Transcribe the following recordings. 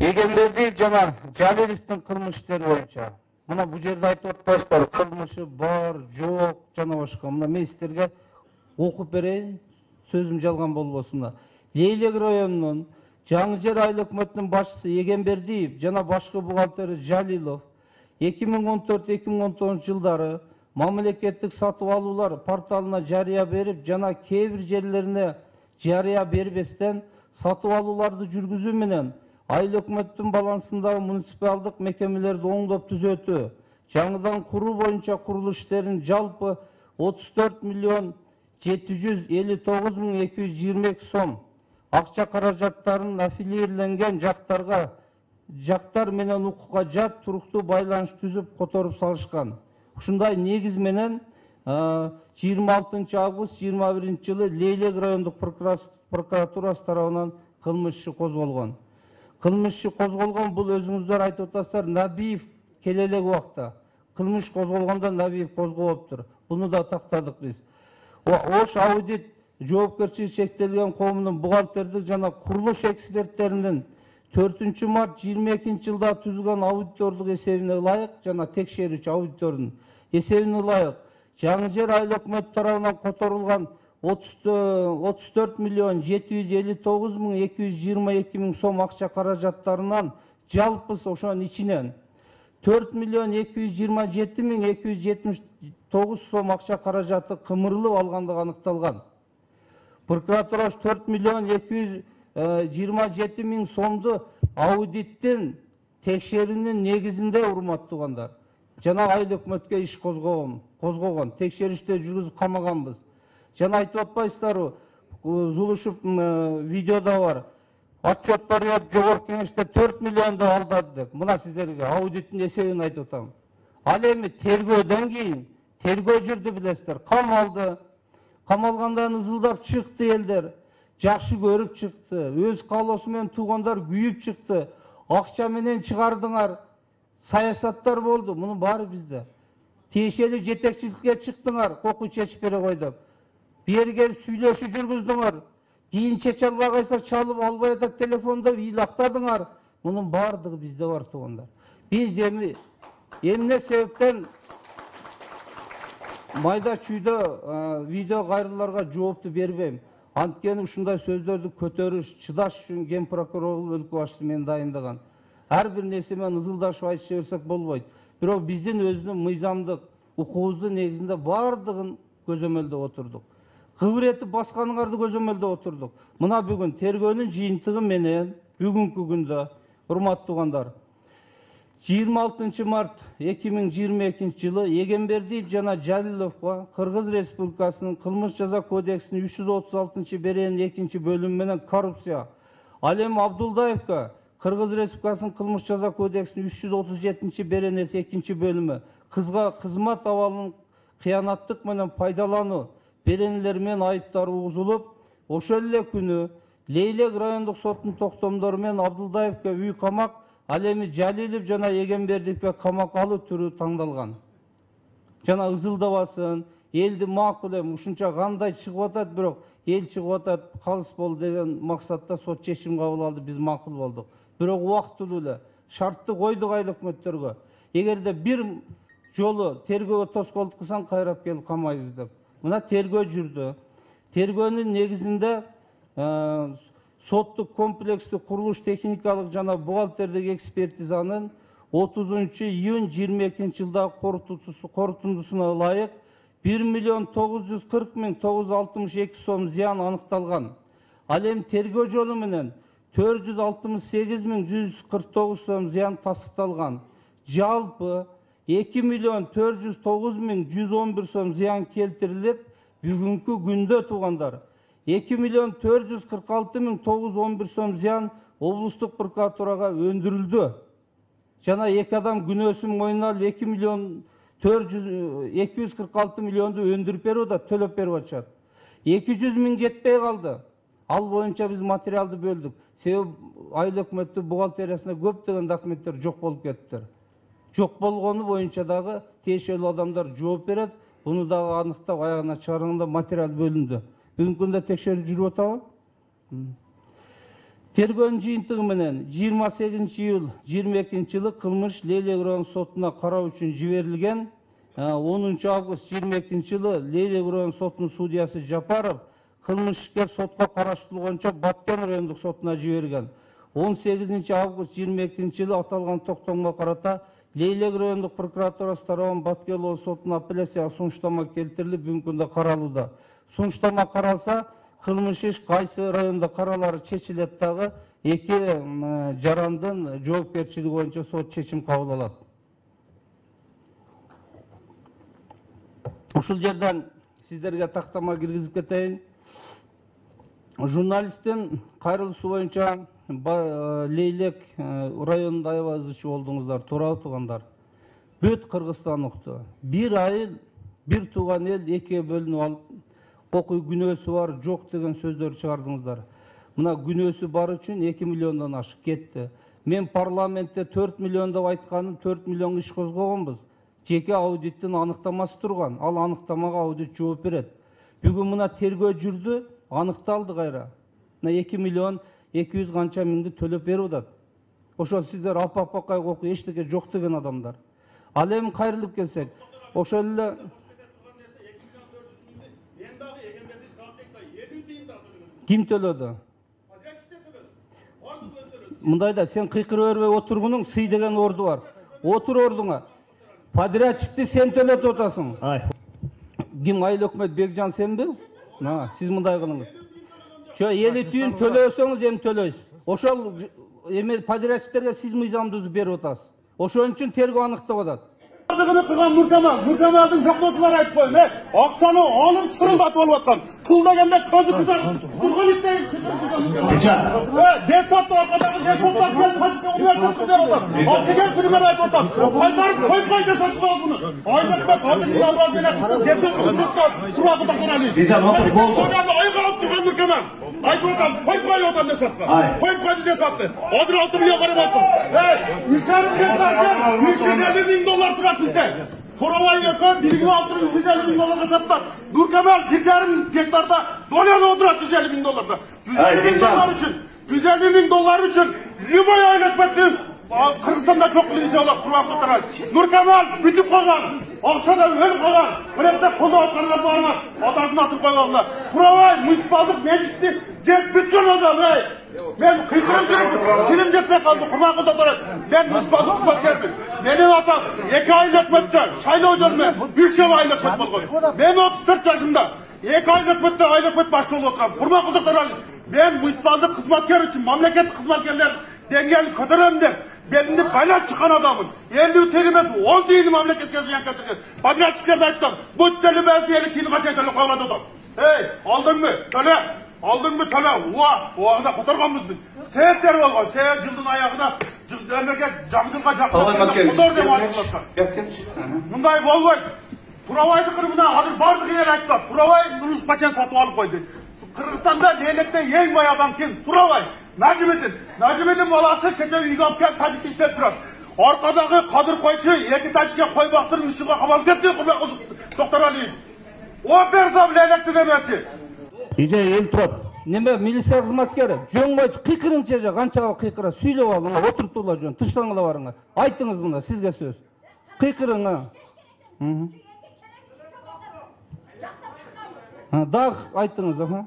Егембердиев жана Жалиловдун кылмыш иштери боюнча мына бул жерде айтып атпайсыздарбы, кылмышы бар, жок жана башка. Мына мен сиздерге окуп берейин, сөзүм жалган болбосун. Мына Лейлек районунун Жаңы Жер айыл өкмөтүнүн башчысы Егембердиев жана башкы бухгалтери Жалилов 2014-2019 жылдары мамлекеттик сатып алуулар порталына жарыя берип жана кээ бир жерлерине жарыя бербестен сатып алууларды жүргүзүү менен айыл өкмөттүн балансындагы муниципалдык мекемелерди оңдоп түзөтүү, жаңыдан куруу боюнча курулуш иштерин жалпы 34 миллион 759 мың 222 сом акча каражаттарын аффилирленген жактар менен укукка жат туруктуу байланыш түзүп которуп салышкан. Ушундай негиз менен 26 август 21 жылы Лейлек райондук прокуратурасы тарабынан кылмыш иши козголгон. Кылмыш иши козголгон, бул өзүңүздөр айтып атасыздар, Набиев келе элек убакта кылмыш козголгондо Набиев козгоптур. Буну да тактадык биз. Ош аудит жоопкерчилиги чектелген коомунун бухгалтердик жана курулуш эксперттеринин 4 март 22 жылда түзүлгөн аудитордук эсебине ылайык жана текшерүүчү аудитордун эсебине ылайык Жаңы Жер айыл өкмөтү тарабынан которулган 34 миллион 759 мың 222 мың сом акча каражаттарынан жалпысы ошонун ичинен 4 миллион 227 мың 279 сом акча каражаты кымырылып алгандыгы аныкталган. Прокуратура 4 миллион 227 мың сомду аудиттин текшерүүнүн негизинде, урматтуугандар, жана айыл өкмөткө иш козгогон, текшериште жүргүзүп камаганбыз. Жана айтып атпайсыздарбы, Зулушев видеода бар. Отчет берип, жогорку кеңеште 4 миллионду алдады деп. Мына сиздерге аудиттин эсебин айтып атам. Ал эми тергөөдөн кийин, тергөө жүрдү билесиздер, камалды. Камалгандан ызылдап чыкты элдер. Жакшы көрүп чыкты. Өз каалоосу менен туугандар күйүп чыкты. Акча менен чыгардыңар. Саясаттар болду. Мунун баары бизде. Тиешелүү жетекчиликке чыктыңар, кокуй чечип бере кой деп. Бери келип сүйлөшүү жүргүздүңөр. Кийин чече албай кайса чалып албай атат телефондо ыйлактадыңар. Мунун баардыгы бизде бар туугандар. Биз эмне себептен майда чүйдө видео кайрыларга жоопту бербейм. Анткени ушундай сөздөрдү көтөрүш, чыдаш үчүн ген прокурор өлкө башчысы менен дайындаган. Ар бир нерсе менен ызылдашып айтыша берсек болбойт. Бирок биздин өзүнүн мыйзамдык укугубуздун негизинде баардыгын көзөмөлдөп отурдук. Кыбыр этип басканыңарды көзөмөлдөп отурдук. Мына бүгүн тергөөнүн жыйынтыгы менен бүгүнкү күндө, урматтуугандар, 26 март 2022 жылы Егембердиев жана Жалиловго Кыргыз Республикасынын кылмыш жаза кодексинин 336 беренин 2 бөлүмү менен коррупция, ал эми Абдулдаевго Кыргыз Республикасынын кылмыш жаза кодексинин 337 беренин 2 бөлүмү кызмат абалынын кыянаттык менен пайдалануу беренелери менен айыптар угузулуп, ошол эле күнү Лейлек райондук соттун токтомдору менен Абдулдаевго үй камак, ал эми Жалилов жана Егембердиевге камак алуу түрү таңдалган. Жана ызылдабасын, элди макул эми ушунча кандай чыгып атат, бирок эл чыгып атат, калыс болду деген максатта сот чечим кабыл алды, биз макул болдук. Бирок убактылуу эле шартты койдук айыл өкмөттөргө. Эгерде бир жолу тергөөгө тоскоолдук кылсаң, кайрап келип камайбыз деп. Мына тергөө жүрдү. Тергөөнүн негизинде соттук комплекстик курулуш техникалык жана бухгалтердик экспертизанын 30 июнь 22 жылдагы корутундусуна ылайык 1 миллион 940 мың 962 сом зыян аныкталган. Ал эми тергөө жолу менен 468 мың 149 сом зыян тастыкталган. Жалпы 2 миллион 409 мың 111 сом зыян келтирилип, бүгүнкү күндө туугандар 2 миллион 446 мың 911 сом зыян облустук прокуратурага өндүрүлдү. Жана 2 адам күнөөсүн мойнуна алып 2 миллион 246 миллионду өндүрүп берип да төлөп берип атышат. 200 мың жетпей калды. Ал боюнча биз материалды бөлдүк. Себеби айыл өкмөттү бухгалтериясында көптөгөн документтер жок болуп кетиптир. Жок болгону боюнча дагы тиешелүү адамдар жооп берет. Буну дагы аныктап аягына чыгарганда материал бөлүндү. Бүгүнкү күндө текшерүү жүрүп атабы? Тергөө жыйынтыгы менен 28 iyul 22-жылы кылмыш Лейлек райондук сотуна кароо үчүн жиберилген. 10 август 22-жылы Лейлек райондук сотунун судьясы Жапаров кылмыш ишке сотко караштырылганча Баткен райондук сотуна жиберген. 18 август 22-жылы аталган токтомго карата Лейлек райондук прокуратурасы тарабынан Баткен сотуна апелляция сунуштама келтирилип, бүгүнкү күндө каралууда. Сунуштама каралса, кылмыш иш кайсы районда каралары чечилет дагы эки жарандын жоопкерчилиги боюнча сот чечим кабыл алат. Ушул жерден сиздерге тактама киргизип кетейин. Журналисттин кайрылуусу боюнча Лейлек районунда аябай ызчы болдуңуздар, туурабы туугандар? Бүт Кыргызстан укту. Бир айыл, бир тууган эл экиге бөлүнүп алып, окуй күнөөсү бар, жок деген сөздөр чыгардыңыздар. Мына күнөөсү бар үчүн 2 миллиондон ашык кетти. Мен парламентте 4 миллион деп айтканым, 4 миллион иш козгогонбуз. Жеке аудиттин аныктамасы турган, ал аныктамага аудит жооп берет. Бүгүн мына тергөө жүрдү, аныкталды кайра. Мына 2 миллион 200 канча миңди төлөп берип атат. Ошол сиздер апа-апакай окуй эчтеке жок деген адамдар. Ал эми кайрылып келсек, ошол эле ким төлөдү? Мындайда сен кыйкырып бербей отургунуң сый деген орду бар. Отур ордуңа. Подрядчикти сен төлөтүп атасың. Ким, айыл өкмөт Бекжан сенби? Сиз мындай кылыңыз. Чо эли түйүн төлөсөңүз эми төлөйсүз. Ошол эме подрядчиктерге сиз мыйзамдууну берип атасыз. Ошон үчүн тергөө аныктап атат. Кылган Нуркамалдын жокмосулары айтып коюн. Акчаны алып чырылдатып алып аткан. Пул дегенде көзү кызар. Турган иттей. Депутат аркадагы депутаттар качка университет кызар атат. Ал деген күнүмө айтып атат. Кайтарып койбой десет калгыны. Айнакта кадыр албас менен десет кызыкка чурагы тактыралы. Бежан отур болду. Айга алып турган Нуркамал. Айтып атам, койбой отам десетке. Койбой десетке. Адыр 6 миллион карап аттым. $350,000 турат bizde. Torovay yakın, bilgi altını $150,000 sattılar. Nurkemal 1,5 hektarda dolar oturat $150,000. $150,000 için Liboy aylık bekledim. Kırgızistan'da çok bilgisi olan kurban kurtaran. Nurkemal bütün koygan. Akçada öl koygan. Bırakta kolu atlarlar var mı? Adasını atıp koyganlar. Torovay munisipallık meclisi jet bütün adam. Ben kıykırımcılık film jetine kaldı. Kurban kurtaran. Ben munisipallık kısmatkerdim. Benim atam 2 aylık müddet Şaylı hocam ben 3 yıl aylık müddet koydum. Ben 34 yaşında 2 aylık müddet başı olup oturam. Kurban kurtaran. Ben munisipallık kısmatker için memleket kısmatkerler dengeli kötürem der. Belinde bayrak çıkan adamın. 50 terimesi 10 değil memleket gezleyen kötürken. Patriotçiler de ayttan. Bu teli belediyelik tini kaç aydarlık koymadı adam. Hey aldın mı? Töle. Aldın mı töle? O ağda kurtarganmız biz. Seyahatler olgan. Seyahat yıldın ayağına. Memleket camcılga jaktan. Kudur dem atılırsan. Bunday bolboy. Turavaydı kırmına hazır bardık yer ayttan. Turavay duruş paçen satıp alıp koydu. Kırgızistan'da Leylek'te en bay adam kim? Turavay. Nacimet'in balası keçe uyga alıp gelip tacik işler turar. Arkadaki Kadir Koyçu 2 tacik'e koy baktırın ışığa havalı depti Doktor Ali. O berzab Leylek'ti demesi. İce el turat. Neme milisiya kızmatkeri. Жөн бойчу кыйкырыңча же канчага кыйкыра сүйлөп алыңар, отуруп тула жөн, тыштаңыла барыңар. Айтыңыз мына сизге сөз. Кыйкырыңа. Дагы айтыңыз,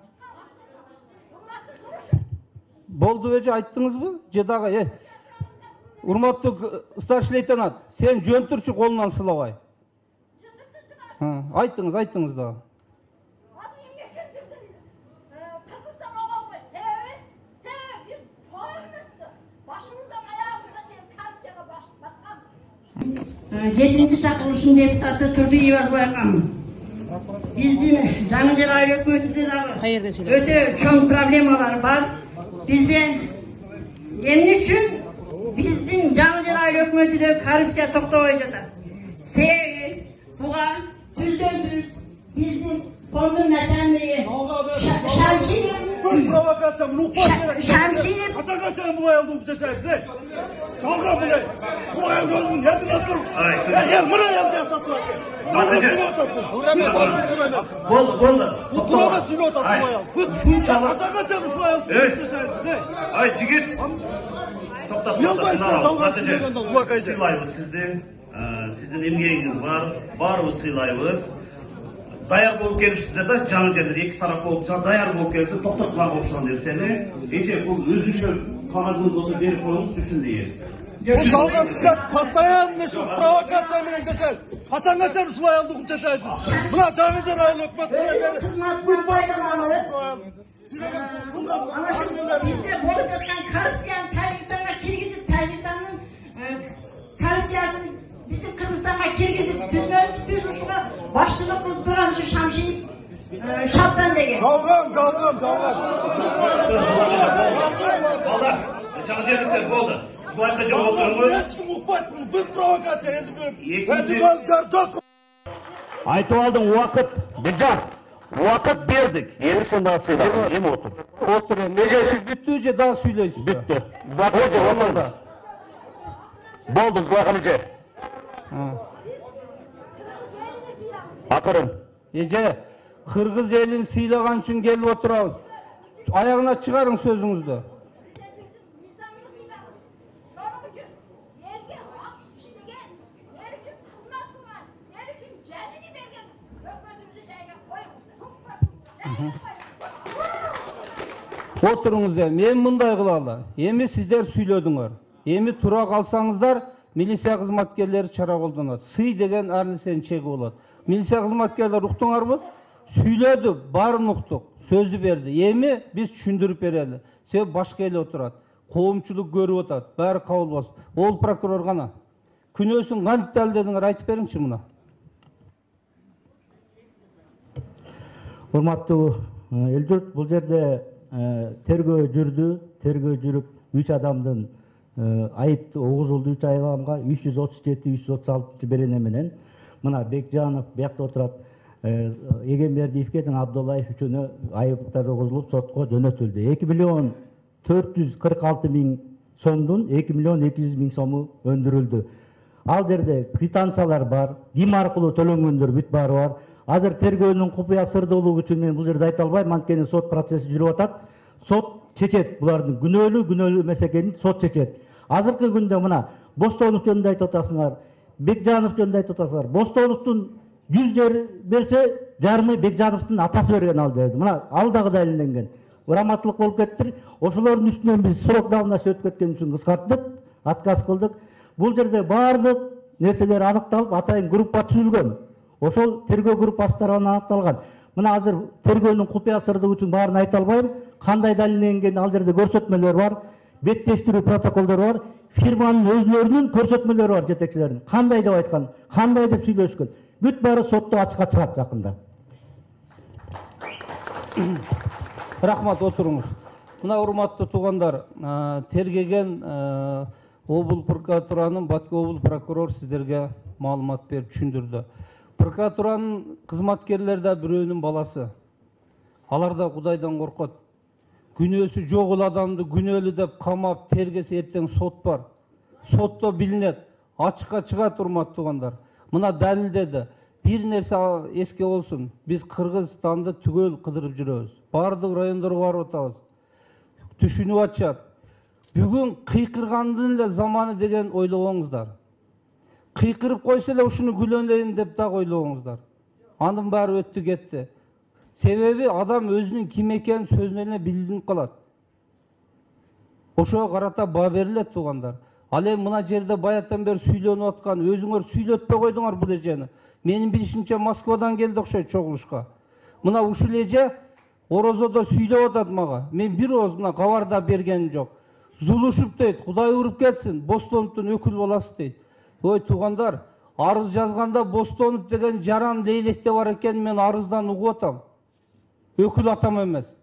Болду беже айттыңызбы? Же дагы, урматтуу старший лейтенант, сен жөн турчу колунан сылабай. Айтыңыз дагы. Жетинчи чакырылышын депутаты Турдиев Азбай акам. Биздин жаңы жер айыл өкмөтүндө дагы өтө чоң проблемалар бар. Бизде эмне үчүн биздин жаңы жер айыл өкмөтүндө коррупция токтобой жатат. Себеби буга түздөн-түз биздин фондун начальниги Şamşir. Kaçak sen bu ayıldı uçacak bize. Kalka bile. Bu ayıldı özün yerden attır. Ya mına yazacağım. Болды. Ай, жігіт. Тоқтап. Сыйлайбыз сізді. Сіздің емгегіңіз бар. Барымыз сыйлайбыз. Даяр болып келіпсіздер да, жаңы жерлер, екі тарап болып, даяр болып келсе, тоқтатылар оқшыған дерсені, ece бұл өзінше қағазымыз болса беріп қойыңыз түсін дейін. Жалғасыздар, постоянно şu провокация менен жасайды. Қашанғаша ушулай алдыгын жасайды. Мына жаңы жер айыл өкмөтүнө Қызматтан пайдаланып, ана şu bizde болып жатқан коррупцияны Тәжікстанға киргизип, Тәжікстанның коррупциясын bizim Kırgızistan'a kirgizip tümörü tutuyoruz şuna başçılık kılıp duran şu Şamşin Şaptan degen. Жалган. Балдар, жаңы жерліктер болды. Сылайқа жауап отырыңыз. Ешкім ұқпайды, бұл бір провокация енді Екінші. Айтып алдың уақыт, Бекжан. Уақыт бердік. Енді сен daha сыйладың, ем отыр. Отыр. Межесіз бітті же daha сөйлейсіз. Бітті. Болды, злағаны же. Ақырын. Ece, Kırgız elini sıylagan için gelip oturağız. Ayağına çıkarın sözünüzde. Oturunuz men mындай kılalı. Emi sizler süylödüңөр. Emi tura kalsanızlar, milisiya kızmatkerleri çara koldanat. Sый деген әр нәрсенің чегі болады. Milisiya kızmatkerleri uqtыңар mı? Süylödü, bарын uqtuq, sözü berdi. Emi biz düşündürüp bereli. Себеп башка эле отурат. Коомчулук көрүп атат. Баары кабыл болсун. Ол прокурор гана. Күнөөсүн кантип далилдедиңер айтып бериңчи мына. Урматтуу элдер, бул жерде тергөө жүрдү. Тергөө жүрүп 3 адамдын айып огузулду 3 айламга 337-336 берене менен мына Бекжанов биякта отурат Егембердиевке жана Абдуллаев үчүнө айыптар огузулуп сотко жөнөтүлдү. 2.446.000 сомдун 2.200.000 сому өндүрүлдү. Ал жерде квитанциялар бар, ким аркылуу төлөнгөндөр бүт баары бар. Азыр тергөөнүн купуя сырдуулугу үчүн мен бул жерде айта албайм, анткени сот процесси жүрүп атат. Сот чечет, булардын күнөөлүү эмес экенин сот чечет. Азыркы күндө мына Бостонов жөнүндө айтып атасыңар, Бекжанов жөнүндө айтып атасыңар. Бостоновдун 100 жер берсе, жарымы Бекжановдун атасы берген ал жерди. Мына ал дагы далилденген. Ураматтылык болуп кеттир. Ошолордун үстүнөн биз срок давности өтүп кеткен үчүн кыскарттык, отказ кылдык. Бул жерде баардык нерселер аныкталып, атайын группа түзүлгөн. Ошол тергөө группасы тарабынан аныкталган. Мына азыр тергөөнүн купуя сырдыгы үчүн баарын айта албайм. Кандай далилденген ал жерде көрсөтмөлөр бар, беттештирүү протоколдору бар, фирманын өзлөрүнүн көрсөтмөлөрү бар жетекчилердин. Кандай деп айткан, кандай деп сүйлөшкөн. Бүт баары сотто ачыкка чыгат жакында. Рахмат, отуруңуз. Мына урматтуу туугандар, тергеген обул прокуратуранын Батка обул прокурор сиздерге маалымат берип түшүндүрдү. Прокуратуранын кызматкерлери да бирөөнүн баласы. Алар да Кудайдан коркот. Күнөөсү жок эле адамды күнөөлүү деп камап тергесе эртең сот бар. Сотто билинет, ачыкка чыгат урматтуу туугандар. Мына далилдеди. Бир нерсе эске болсун. Биз Кыргызстанды түгөл кыдырып жүрөбүз. Бардык райондорго барып атабыз. Түшүнүп атышат. Бүгүн кыйкыргандын эле заманы деген ойлогоңуздар. Кыйкырып койсо эле ушуну күлөнөйүн деп дагы ойлогоңуздар. Анын баары өттү кетти. Себеби адам өзүнүн ким экенин сөзүнөн эле билинип калат. Ошого карата баа берилет туугандар. Ал эми мына жерде баяттан бери сүйлөнүп аткан, өзүңөр сүйлөтпөй койдуңар бул эжени. Менин билишимче Москвадан келди окшойт чогулушка. Мына ушул эже орозодо сүйлөп атат мага. Мен бир ооз мына кабарда бергеним жок. Зулушуп дейт, Кудай уруп кетсин, Бостоновдун өкүл баласы дейт. Ой туугандар, арыз жазганда Бостонов деген жаран лейлектеп бар экен, мен арыздан угуп атам. Өкүл атам эмес.